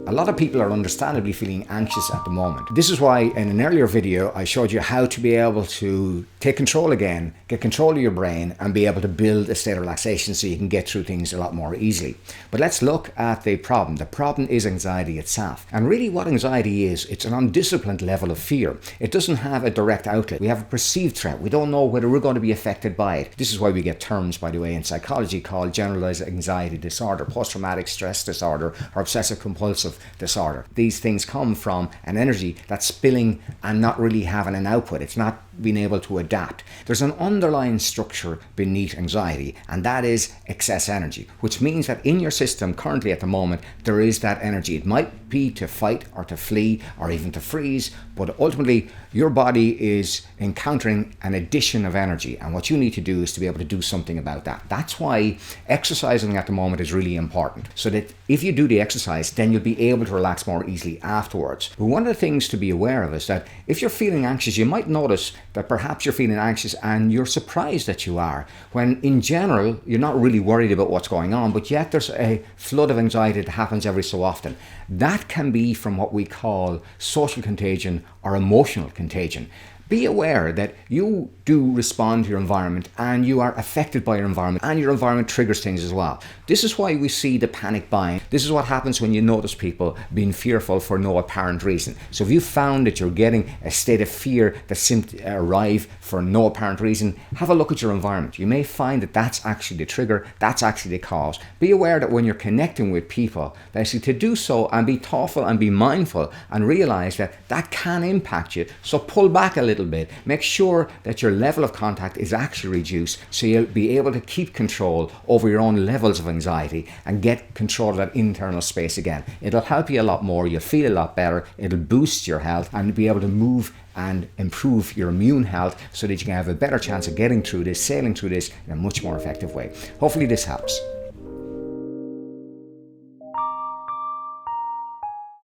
A lot of people are understandably feeling anxious at the moment. This is why in an earlier video I showed you how to be able to take control again, get control of your brain and be able to build a state of relaxation so you can get through things a lot more easily. But let's look at the problem. The problem is anxiety itself. And really what anxiety is, it's an undisciplined level of fear. It doesn't have a direct outlet. We have a perceived threat. We don't know whether we're going to be affected by it. This is why we get terms, by the way, in psychology called generalized anxiety disorder, post-traumatic stress disorder, or obsessive compulsive disorder. These things come from an energy that's spilling and not really having an output. It's not being able to adapt. There's an underlying structure beneath anxiety, and that is excess energy, which means that in your system currently at the moment, there is that energy. It might be to fight or to flee or even to freeze, but ultimately your body is encountering an addition of energy, and what you need to do is to be able to do something about that. That's why exercising at the moment is really important, so that if you do the exercise, then you'll be able to relax more easily afterwards. But one of the things to be aware of is that if you're feeling anxious, you might notice that perhaps you're feeling anxious and you're surprised that you are, when in general you're not really worried about what's going on, but yet there's a flood of anxiety that happens every so often. That can be from what we call social contagion or emotional contagion. Be aware that you do respond to your environment and you are affected by your environment, and your environment triggers things as well. This is why we see the panic buying. This is what happens when you notice people being fearful for no apparent reason. So if you found that you're getting a state of fear that seems to arrive for no apparent reason, have a look at your environment. You may find that that's actually the trigger, that's actually the cause. Be aware that when you're connecting with people, basically to do so and be thoughtful and be mindful and realize that that can impact you. So pull back a little bit. Make sure that your level of contact is actually reduced so you'll be able to keep control over your own levels of anxiety and get control of that internal space again. It'll help you a lot more. You'll feel a lot better. It'll boost your health and be able to move and improve your immune health so that you can have a better chance of getting through this, sailing through this in a much more effective way. Hopefully this helps.